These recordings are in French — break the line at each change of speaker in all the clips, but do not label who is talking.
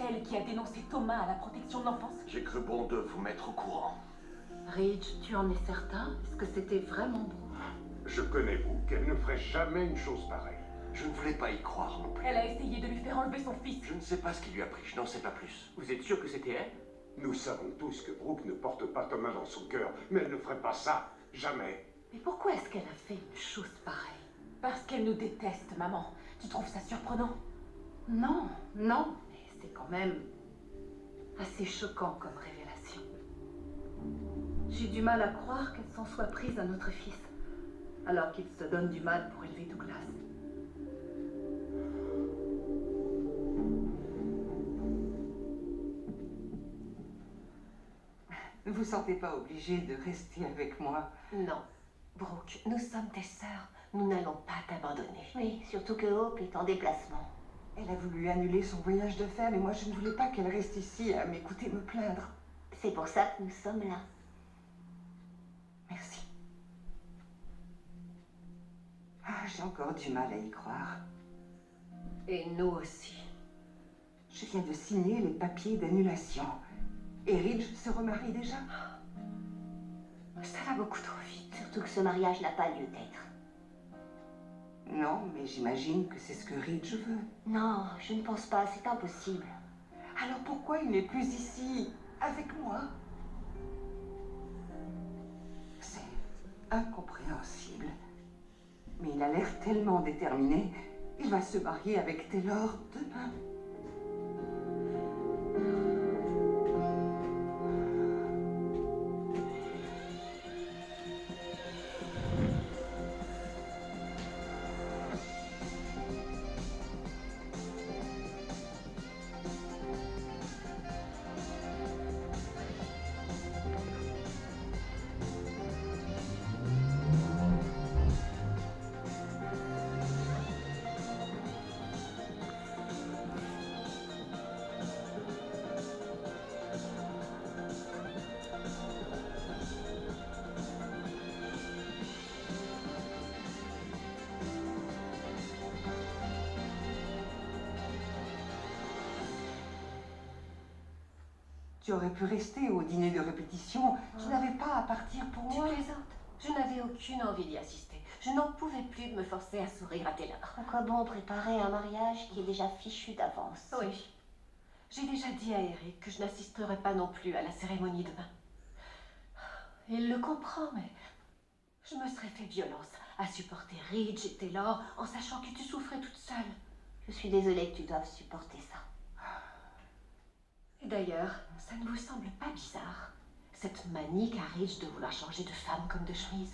elle qui a dénoncé Thomas à la protection de l'enfance?
J'ai cru bon de vous mettre au courant.
Ridge, tu en es certain? Est-ce que c'était vraiment Brooke?
Je connais Brooke, elle ne ferait jamais une chose pareille.
Je ne voulais pas y croire non plus.
Elle a essayé de lui faire enlever son fils.
Je ne sais pas ce qui lui a pris, je n'en sais pas plus.
Vous êtes sûr que c'était elle?
Nous savons tous que Brooke ne porte pas Thomas dans son cœur, mais elle ne ferait pas ça, jamais.
Mais pourquoi est-ce qu'elle a fait une chose pareille?
Parce qu'elle nous déteste, maman. Tu trouves ça surprenant?
Non, non, mais c'est quand même assez choquant comme révélation. J'ai du mal à croire qu'elle s'en soit prise à notre fils, alors qu'il se donne du mal pour élever Douglas.
Ne vous sentez pas obligée de rester avec moi?
Non. Brooke, nous sommes tes sœurs. Nous n'allons pas t'abandonner.
Oui, surtout que Hope est en déplacement.
Elle a voulu annuler son voyage de fer, mais moi je ne voulais pas qu'elle reste ici à m'écouter me plaindre.
C'est pour ça que nous sommes là.
Merci. Ah, j'ai encore du mal à y croire.
Et nous aussi.
Je viens de signer les papiers d'annulation. Et Ridge se remarie déjà?
Ça va beaucoup trop vite.
Surtout que ce mariage n'a pas lieu d'être.
Non, mais j'imagine que c'est ce que Ridge veut.
Non, je ne pense pas, c'est impossible.
Alors pourquoi il n'est plus ici, avec moi? C'est incompréhensible. Mais il a l'air tellement déterminé. Il va se marier avec Taylor demain. Tu aurais pu rester au dîner de répétition. Tu n'avais pas à partir pour
Tu
moi.
plaisantes? Je n'avais aucune envie d'y assister. Je n'en pouvais plus de me forcer à sourire à Taylor.
À quoi bon préparer un mariage qui est déjà fichu d'avance?
Oui. J'ai déjà dit à Eric que je n'assisterai pas non plus à la cérémonie demain. Il le comprend, mais je me serais fait violence à supporter Ridge et Taylor en sachant que tu souffrais toute seule.
Je suis désolée que tu doives supporter ça.
Et d'ailleurs, ça ne vous semble pas bizarre, cette manie qu'a Ridge de vouloir changer de femme comme de chemise?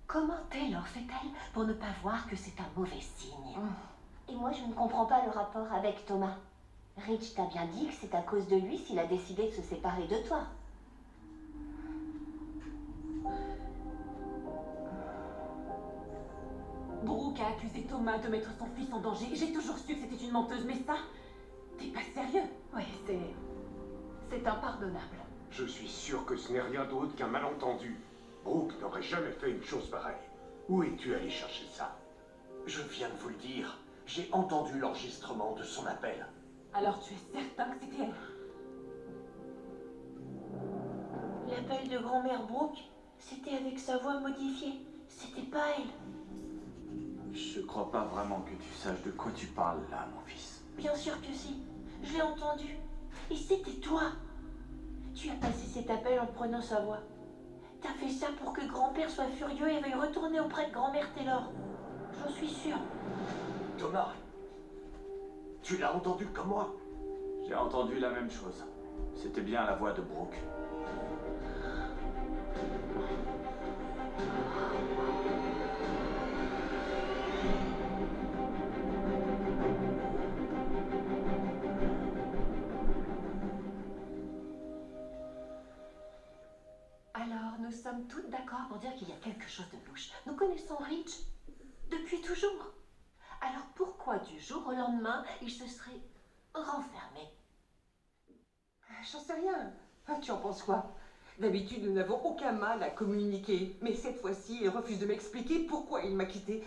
Comment Taylor fait-elle pour ne pas voir que c'est un mauvais signe?
Et moi, je ne comprends pas le rapport avec Thomas. Ridge t'a bien dit que c'est à cause de lui s'il a décidé de se séparer de toi.
Brooke a accusé Thomas de mettre son fils en danger. J'ai toujours su que c'était une menteuse, mais ça... T'es pas sérieux?
Oui, c'est impardonnable.
Je suis sûr que ce n'est rien d'autre qu'un malentendu. Brooke n'aurait jamais fait une chose pareille. Où es-tu allé chercher ça?
Je viens de vous le dire. J'ai entendu l'enregistrement de son appel.
Alors tu es certain que c'était elle?
L'appel de grand-mère Brooke, c'était avec sa voix modifiée. C'était pas elle.
Je crois pas vraiment que tu saches de quoi tu parles là, mon fils.
Bien sûr que si. Je l'ai entendu. Et c'était toi. Tu as passé cet appel en prenant sa voix. T'as fait ça pour que grand-père soit furieux et veuille retourner auprès de grand-mère Taylor. J'en suis sûre.
Thomas, tu l'as entendu comme moi?
J'ai entendu la même chose. C'était bien la voix de Brooke.
Alors, nous sommes toutes d'accord pour dire qu'il y a quelque chose de louche. Nous connaissons Ridge depuis toujours. Alors pourquoi du jour au lendemain, il se serait renfermé?
J'en sais rien. Ah, tu en penses quoi? D'habitude, nous n'avons aucun mal à communiquer. Mais cette fois-ci, il refuse de m'expliquer pourquoi il m'a quittée.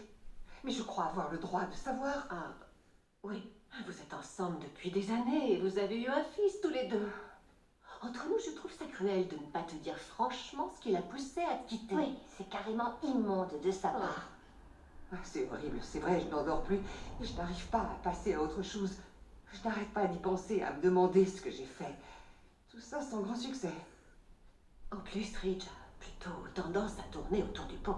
Mais je crois avoir le droit de savoir.
Ah, oui, Vous êtes ensemble depuis des années et vous avez eu un fils tous les deux. Entre nous, je trouve ça cruel de ne pas te dire franchement ce qui l'a poussé à te quitter.
Oui, c'est carrément immonde de sa part.
Ah, c'est horrible, c'est vrai, je n'en dors plus et je n'arrive pas à passer à autre chose. Je n'arrête pas d'y penser, à me demander ce que j'ai fait. Tout ça sans grand succès.
En plus, Ridge a plutôt tendance à tourner autour du pot.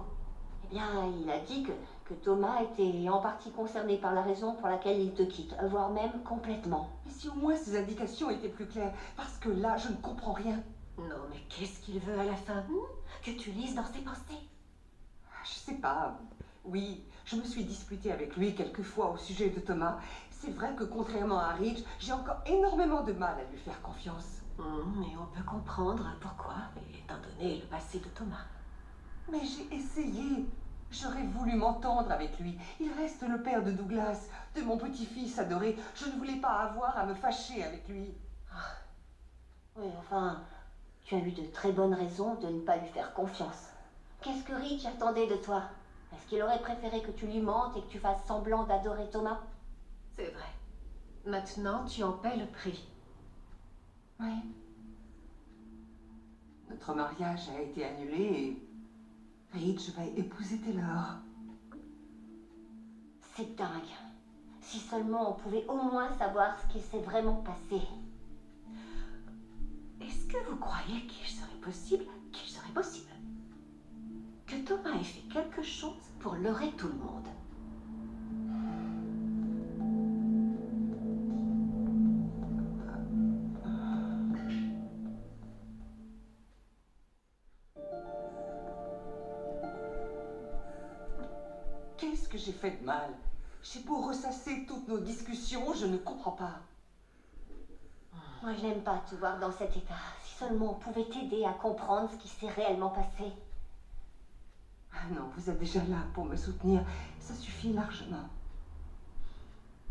Eh bien, il a dit que Thomas était en partie concerné par la raison pour laquelle il te quitte, voire même complètement.
Mais si au moins ces indications étaient plus claires, parce que là, je ne comprends rien.
Non, mais qu'est-ce qu'il veut à la fin que tu lises dans ses pensées?
Je sais pas. Oui, je me suis disputée avec lui quelques fois au sujet de Thomas. C'est vrai que contrairement à Ridge, j'ai encore énormément de mal à lui faire confiance.
Mais on peut comprendre pourquoi, étant donné le passé de Thomas.
Mais j'ai essayé. J'aurais voulu m'entendre avec lui. Il reste le père de Douglas, de mon petit-fils adoré. Je ne voulais pas avoir à me fâcher avec lui.
Oui, enfin, tu as eu de très bonnes raisons de ne pas lui faire confiance. Qu'est-ce que Rich attendait de toi? Est-ce qu'il aurait préféré que tu lui mentes et que tu fasses semblant d'adorer Thomas?
C'est vrai. Maintenant, tu en paies le prix.
Oui. Notre mariage a été annulé et Ridge va épouser Taylor.
C'est dingue. Si seulement on pouvait au moins savoir ce qui s'est vraiment passé.
Est-ce que vous croyez qu'il serait possible que Thomas ait fait quelque chose pour leurrer tout le monde?
Qu'est-ce que j'ai fait de mal? J'ai beau ressasser toutes nos discussions, je ne comprends pas.
Moi, je n'aime pas te voir dans cet état. Si seulement on pouvait t'aider à comprendre ce qui s'est réellement passé.
Ah non, vous êtes déjà là pour me soutenir. Ça suffit largement.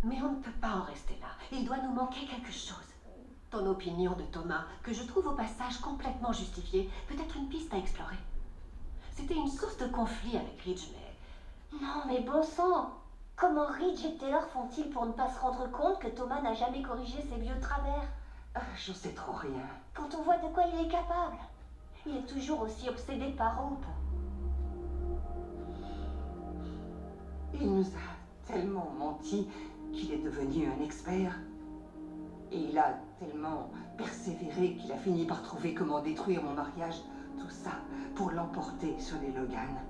Mais on ne peut pas en rester là. Il doit nous manquer quelque chose. Ton opinion de Thomas, que je trouve au passage complètement justifiée, peut être une piste à explorer. C'était une source de conflit avec Ridge, mais...
Non, mais bon sang! Comment Ridge et Taylor font-ils pour ne pas se rendre compte que Thomas n'a jamais corrigé ses vieux travers?
Je sais trop rien.
Quand on voit de quoi il est capable. Il est toujours aussi obsédé par Hope.
Il nous a tellement menti qu'il est devenu un expert. Et il a tellement persévéré qu'il a fini par trouver comment détruire mon mariage. Tout ça pour l'emporter sur les Logan.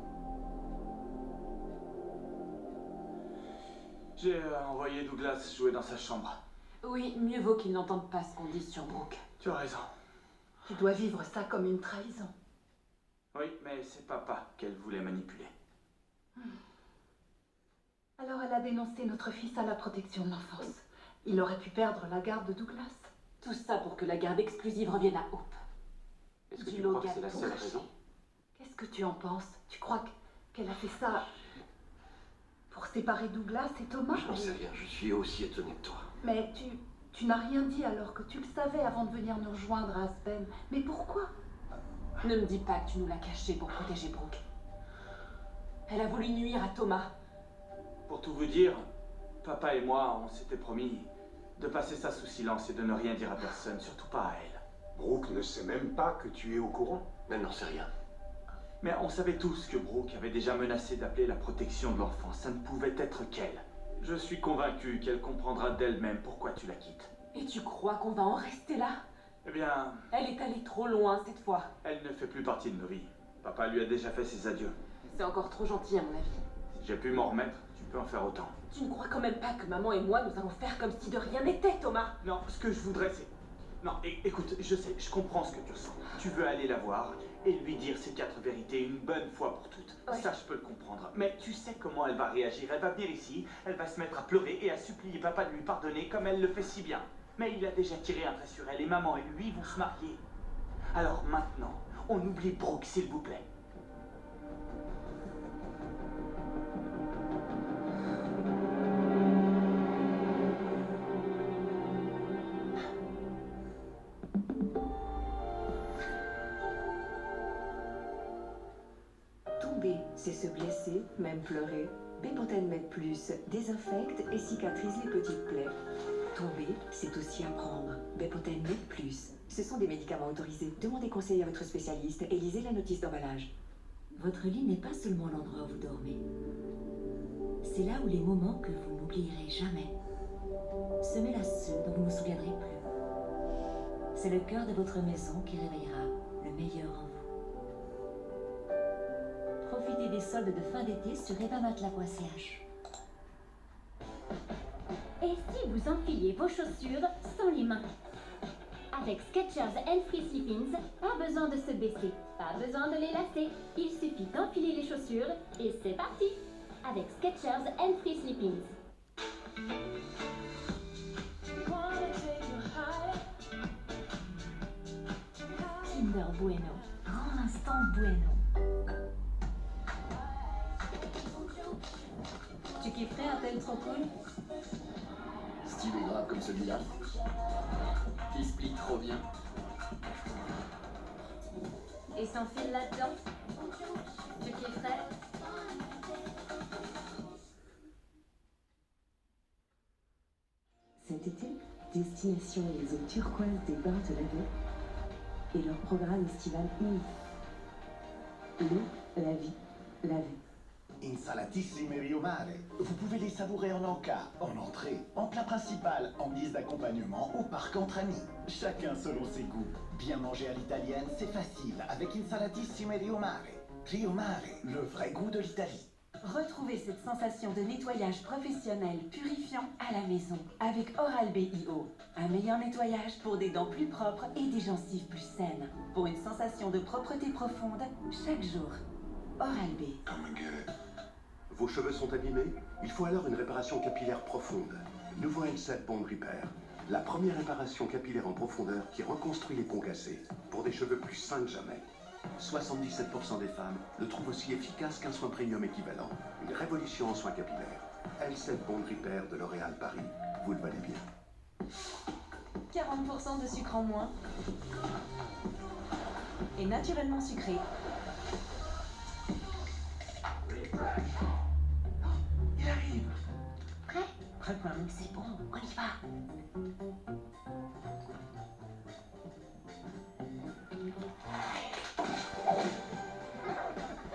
J'ai envoyé Douglas jouer dans sa chambre.
Oui, mieux vaut qu'il n'entende pas ce qu'on dit sur Brooke.
Tu as raison.
Tu dois vivre ça comme une trahison.
Oui, mais c'est papa qu'elle voulait manipuler.
Alors elle a dénoncé notre fils à la protection de l'enfance. Il aurait pu perdre la garde de Douglas.
Tout ça pour que la garde exclusive revienne à Hope.
Est-ce que
Du
tu crois que
Logan
c'est la
tout
seule
lâché.
raison?
Qu'est-ce que tu en penses? Tu crois qu'elle a fait ça pour séparer Douglas et Thomas?
J'en sais rien, je suis aussi étonné que toi.
Mais tu n'as rien dit alors que tu le savais avant de venir nous rejoindre à Aspen. Mais pourquoi?
Ne me dis pas que tu nous l'as caché pour protéger Brooke. Elle a voulu nuire à Thomas.
Pour tout vous dire, papa et moi, on s'était promis de passer ça sous silence et de ne rien dire à personne, surtout pas à elle.
Brooke ne sait même pas que tu es au courant.
Elle n'en sait rien.
Mais on savait tous que Brooke avait déjà menacé d'appeler la protection de l'enfant. Ça ne pouvait être qu'elle. Je suis convaincu qu'elle comprendra d'elle-même pourquoi tu la quittes.
Et tu crois qu'on va en rester là?
Eh bien,
Elle est allée trop loin cette fois.
elle ne fait plus partie de nos vies. Papa lui a déjà fait ses adieux.
C'est encore trop gentil à mon avis.
Si j'ai pu m'en remettre, tu peux en faire autant.
Tu ne crois quand même pas que maman et moi nous allons faire comme si de rien n'était, Thomas?
Non, ce que je voudrais, c'est... Non, écoute, je sais, je comprends ce que tu ressens. Tu veux aller la voir et lui dire ces 4 vérités une bonne fois pour toutes.
Ouais.
Ça, je peux le comprendre. Mais tu sais comment elle va réagir. Elle va venir ici, elle va se mettre à pleurer et à supplier papa de lui pardonner comme elle le fait si bien. Mais il a déjà tiré un trait sur elle et maman et lui vont se marier. Alors maintenant, on oublie Brooke, s'il vous plaît.
Tomber
C'est se blesser, même pleurer. Bepanthen Med Plus désinfecte et cicatrise les petites plaies. Tomber, c'est aussi apprendre. Bepanthen Med Plus. Ce sont des médicaments autorisés. Demandez conseil à votre spécialiste et lisez la notice d'emballage.
Votre lit n'est pas seulement l'endroit où vous dormez. C'est là où les moments que vous n'oublierez jamais. Semez-là ceux dont vous ne vous souviendrez plus. C'est le cœur de votre maison qui réveillera le meilleur en vous. Profitez des soldes de fin d'été sur evamatla.ch.
Et si vous enfiliez vos chaussures sans les mains? Avec Skechers and Free Sleep-ins, pas besoin de se baisser, pas besoin de les lasser. Il suffit d'enfiler les chaussures et c'est parti! Avec Skechers and Free Sleep-ins.
Kinder Bueno, grand instant Bueno. Tu kifferais un tel trop cool?
Style est grave comme celui-là. Qui se plie trop bien.
Et s'enfile là-dedans? Tu kifferais?
Cet été, destination les eaux turquoises des bains de laver et leur programme estival unique. L'eau, la vie, la vie.
Insalatissime Rio Mare. Vous pouvez les savourer en encas, en entrée, en plat principal, en guise d'accompagnement au parc entre amis. Chacun selon ses goûts. Bien manger à l'italienne, c'est facile avec Insalatissime Rio Mare. Rio Mare, le vrai goût de l'Italie.
Retrouvez cette sensation de nettoyage professionnel purifiant à la maison avec Oral-B IO. Un meilleur nettoyage pour des dents plus propres et des gencives plus saines. Pour une sensation de propreté profonde chaque jour. Oral-B.
Vos cheveux sont abîmés? Il faut alors une réparation capillaire profonde. Nouveau L7 Bond Repair. La première réparation capillaire en profondeur qui reconstruit les ponts cassés pour des cheveux plus sains que jamais. 77% des femmes le trouvent aussi efficace qu'un soin premium équivalent. Une révolution en soins capillaires. L7 Bond Repair de L'Oréal Paris. Vous le valez bien.
40% de sucre en moins. Et naturellement sucré.
Il arrive.
Prêt?
Prêt, maman.
C'est bon, on y va.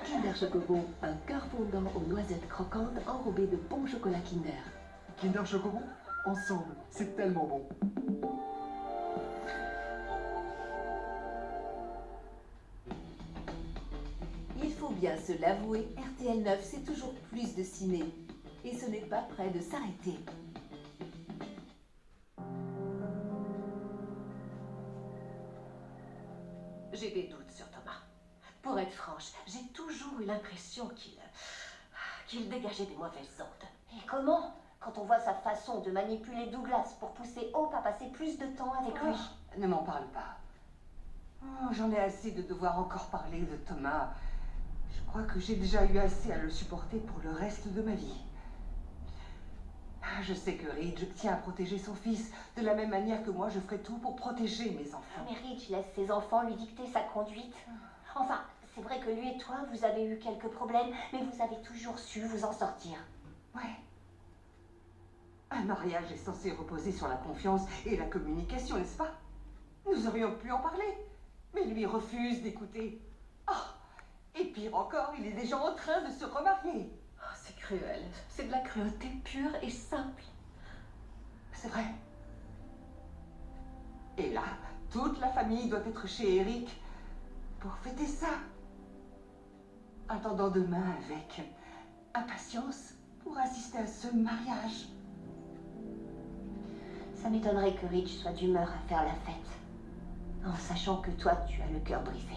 Kinder Chocobon, un cœur fondant aux noisettes croquantes enrobé de bon chocolat Kinder.
Kinder Chocobon? Ensemble, c'est tellement bon.
Il faut bien se l'avouer, RTL 9, c'est toujours plus de ciné. Et ce n'est pas près de s'arrêter.
J'ai des doutes sur Thomas. Pour être franche, j'ai toujours eu l'impression qu'il dégageait des mauvaises ondes.
Et comment? Quand on voit sa façon de manipuler Douglas pour pousser Hope à passer plus de temps avec lui.
Ne m'en parle pas. Oh, j'en ai assez de devoir encore parler de Thomas. Je crois que j'ai déjà eu assez à le supporter pour le reste de ma vie. Je sais que Ridge tient à protéger son fils de la même manière que moi je ferai tout pour protéger mes enfants.
Mais Ridge laisse ses enfants lui dicter sa conduite. Enfin, c'est vrai que lui et toi, vous avez eu quelques problèmes, mais vous avez toujours su vous en sortir.
Ouais. Un mariage est censé reposer sur la confiance et la communication, n'est-ce pas? Nous aurions pu en parler, mais lui refuse d'écouter. Oh, et pire encore, il est déjà en train de se remarier.
Oh, c'est cruel. C'est de la cruauté pure et simple.
C'est vrai. Et là, toute la famille doit être chez Eric pour fêter ça. Attendant demain avec impatience pour assister à ce mariage.
Ça m'étonnerait que Ridge soit d'humeur à faire la fête, en sachant que toi, tu as le cœur brisé.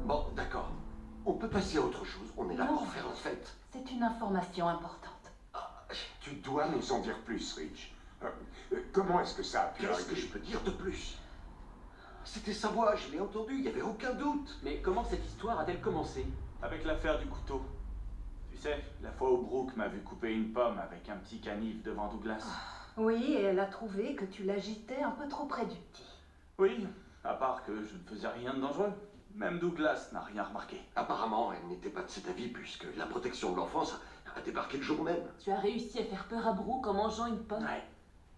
Bon, d'accord. On peut passer à autre chose. On est là
Non.
pour faire la fête.
C'est une information importante.
Tu dois nous en dire plus, Ridge. Comment est-ce que ça a pu
Qu'est-ce
arriver?
que je peux dire de plus? C'était sa voix, je l'ai entendu, il n'y avait aucun doute.
Mais comment cette histoire a-t-elle commencé? Avec l'affaire du couteau. Tu sais, la fois où Brooke m'a vu couper une pomme avec un petit canif devant Douglas.
Oui, et elle a trouvé que tu l'agitais un peu trop près du petit.
Oui, À part que je ne faisais rien de dangereux. Même Douglas n'a rien remarqué.
Apparemment, elle n'était pas de cet avis puisque la protection de l'enfance a débarqué le jour même.
Tu as réussi à faire peur à Brooke en mangeant une pomme.
Ouais.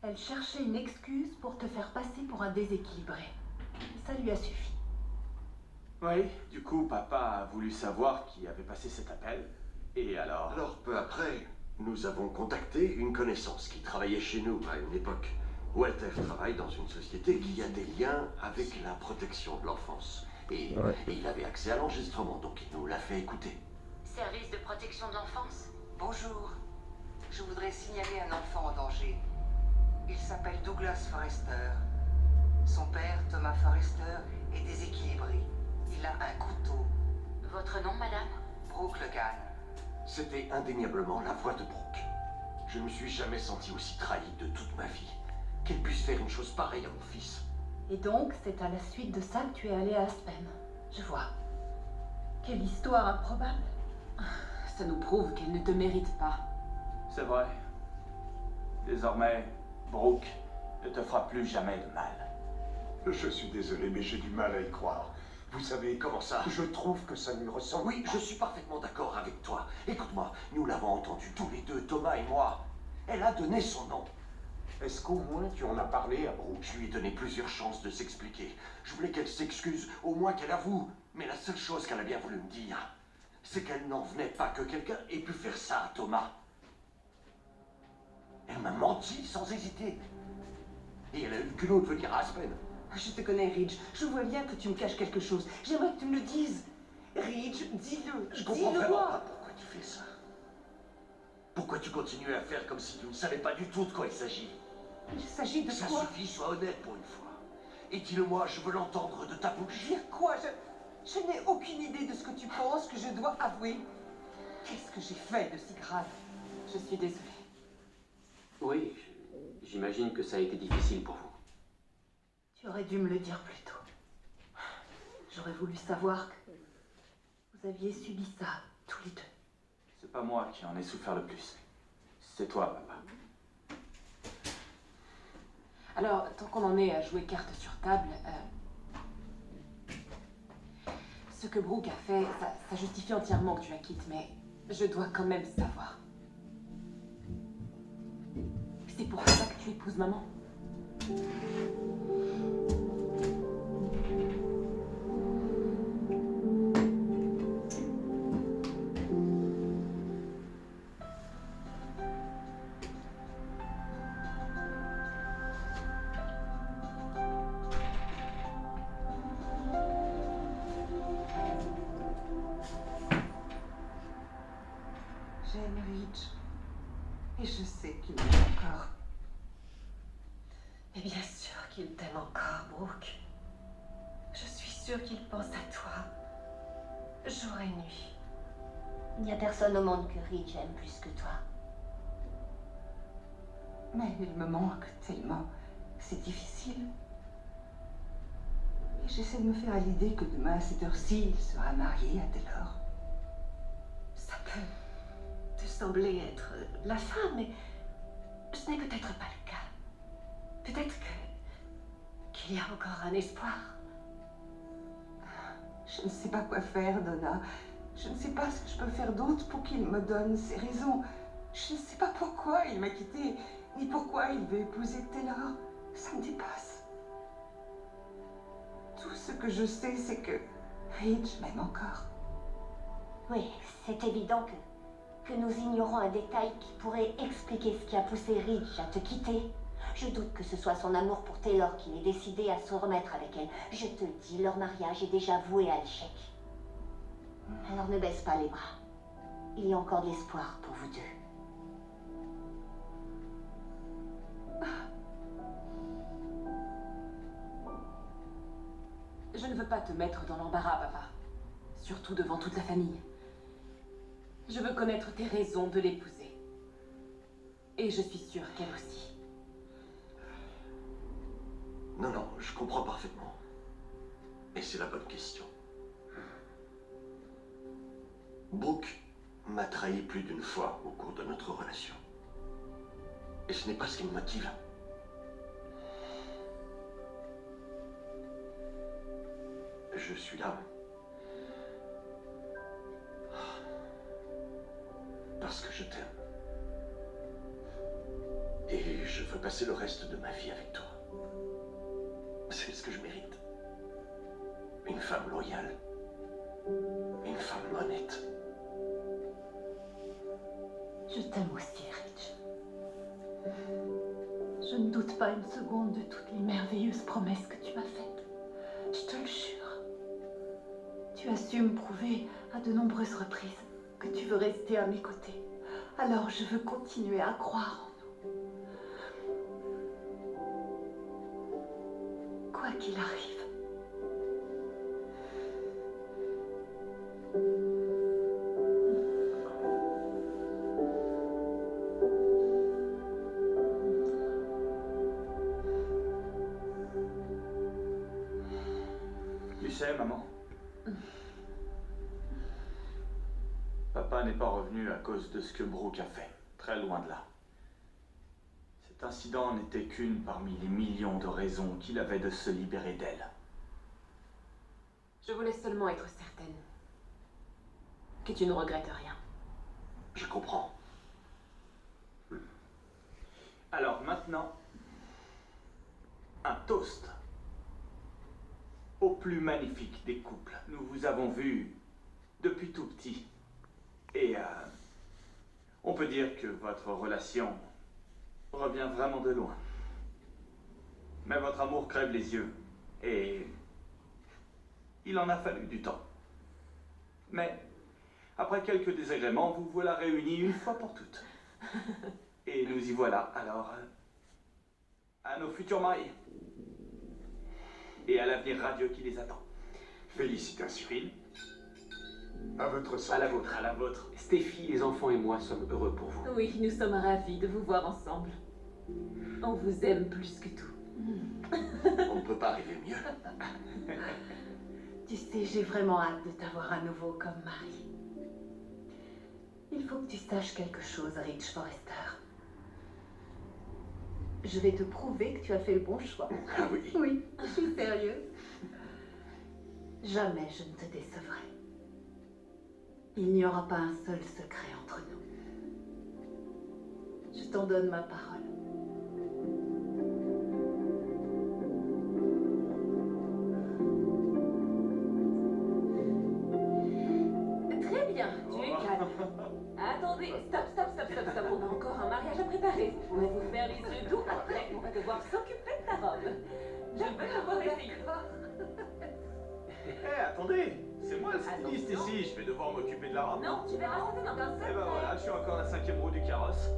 Elle cherchait une excuse pour te faire passer pour un déséquilibré. Ça lui a suffi.
Oui, du coup, papa a voulu savoir qui avait passé cet appel. Et alors...
Alors, peu après, nous avons contacté une connaissance qui travaillait chez nous à une époque. Walter travaille dans une société qui a des liens avec la protection de l'enfance. Et il avait accès à l'enregistrement, donc il nous l'a fait écouter.
Service de protection de l'enfance?
Bonjour. Je voudrais signaler un enfant en danger. Il s'appelle Douglas Forrester. Son père, Thomas Forrester, est déséquilibré. Il a un couteau.
Votre nom, madame?
Brooke Logan.
C'était indéniablement la voix de Brooke. Je ne me suis jamais senti aussi trahi de toute ma vie. Qu'elle puisse faire une chose pareille à mon fils.
Et donc, c'est à la suite de ça que tu es allé à Aspen. Je vois. Quelle histoire improbable.
Ça nous prouve qu'elle ne te mérite pas.
C'est vrai. Désormais, Brooke ne te fera plus jamais de mal.
Je suis désolé, mais j'ai du mal à y croire.
Vous savez comment ça?
Je trouve que ça lui ressemble.
Oui, je suis parfaitement d'accord avec toi. Écoute-moi, nous l'avons entendu tous les deux, Thomas et moi. Elle a donné son nom.
Est-ce qu'au moins tu en as parlé à Brooke?
Je lui ai donné plusieurs chances de s'expliquer. Je voulais qu'elle s'excuse, au moins qu'elle avoue. Mais la seule chose qu'elle a bien voulu me dire, c'est qu'elle n'en venait pas que quelqu'un ait pu faire ça à Thomas. Elle m'a menti sans hésiter. Et elle a eu le culot de venir à Aspen.
Je te connais, Ridge. Je vois bien que tu me caches quelque chose. J'aimerais que tu me le dises. Ridge, dis-le.
Je comprends vraiment pas pourquoi tu fais ça. Pourquoi tu continues à faire comme si tu ne savais pas du tout de quoi il s'agit?
Il s'agit de
ça
quoi?
Ça suffit, sois honnête pour une fois. Et dis-le-moi, je veux l'entendre de ta bouche.
Dire quoi? Je n'ai aucune idée de ce que tu penses que je dois avouer. Qu'est-ce que j'ai fait de si grave?
Je suis désolée.
Oui, j'imagine que ça a été difficile pour vous.
Tu aurais dû me le dire plus tôt. J'aurais voulu savoir que vous aviez subi ça, tous les deux.
C'est pas moi qui en ai souffert le plus. C'est toi, papa.
Alors, tant qu'on en est à jouer carte sur table, ce que Brooke a fait, ça justifie entièrement que tu la quittes, mais je dois quand même savoir. C'est pour ça que tu épouses maman?
J'aime Ridge. Et je sais qu'il m'aime encore.
Et bien sûr qu'il t'aime encore, Brooke. Je suis sûre qu'il pense à toi, jour et nuit.
Il n'y a personne au monde que Ridge aime plus que toi.
Mais il me manque tellement. C'est difficile. Et j'essaie de me faire à l'idée que demain, à cette heure-ci, il sera marié à telle heure.
Ça peut te sembler être la fin, mais ce n'est peut-être pas le cas. Peut-être qu'il y a encore un espoir.
Je ne sais pas quoi faire, Donna. Je ne sais pas ce que je peux faire d'autre pour qu'il me donne ses raisons. Je ne sais pas pourquoi il m'a quittée, ni pourquoi il veut épouser Taylor. Ça me dépasse. Tout ce que je sais, c'est que Ridge m'aime encore.
Oui, c'est évident que nous ignorons un détail qui pourrait expliquer ce qui a poussé Ridge à te quitter. Je doute que ce soit son amour pour Taylor qui l'ait décidé à se remettre avec elle. Je te le dis, leur mariage est déjà voué à l'échec. Alors ne baisse pas les bras. Il y a encore de l'espoir pour vous deux.
Je ne veux pas te mettre dans l'embarras, papa. Surtout devant toute la famille. Je veux connaître tes raisons de l'épouser. Et je suis sûre qu'elle aussi.
Non, non, je comprends parfaitement. Et c'est la bonne question. Brooke m'a trahi plus d'une fois au cours de notre relation. Et ce n'est pas ce qui me motive. je suis là. Parce que je t'aime. Et je veux passer le reste de ma vie avec toi. C'est ce que je mérite. Une femme loyale. Une femme honnête.
Je t'aime aussi, Rich. Je ne doute pas une seconde de toutes les merveilleuses promesses que tu m'as faites. Je te le jure. Tu as su me prouver à de nombreuses reprises que tu veux rester à mes côtés. Alors je veux continuer à croire en nous. Quoi qu'il arrive.
Tu sais, maman, papa n'est pas revenu à cause de ce que Brooke a fait. Très loin de là. Cet incident n'était qu'une parmi les millions de raisons qu'il avait de se libérer d'elle.
Je voulais seulement être certaine que tu ne regrettes rien.
Je comprends.
Alors maintenant, un toast au plus magnifique des couples. Nous vous avons vu depuis tout petit. Et on peut dire que votre relation revient vraiment de loin. Mais votre amour crève les yeux. Et il en a fallu du temps. Mais après quelques désagréments, vous voilà réunis une fois pour toutes. Et nous y voilà. Alors, à nos futurs mariés. Et à l'avenir radieux qui les attend.
Félicitations.
Phil.
À votre santé.
À la vôtre.
À la vôtre.
Stéphie, les enfants et moi sommes heureux pour vous.
Oui, nous sommes ravis de vous voir ensemble. On vous aime plus que tout.
On ne peut pas arriver mieux.
Tu sais, j'ai vraiment hâte de t'avoir à nouveau comme mari. Il faut que tu saches quelque chose, Rich Forrester. Je vais te prouver que tu as fait le bon choix.
Ah oui.
Oui, je suis sérieuse. Jamais je ne te décevrai. Il n'y aura pas un seul secret entre nous. Je t'en donne ma parole.
Très bien, tu es calme. Attendez, stop. On a encore un mariage à préparer. On va vous faire les yeux doux. Après, on va devoir s'occuper de ta robe. Je veux te voir essayer.
Hé, attendez! C'est moi le styliste ici, je vais devoir m'occuper de la robe.
Non, tu verras, ça dans un
Et ben voilà, je suis encore la 5e roue du carrosse.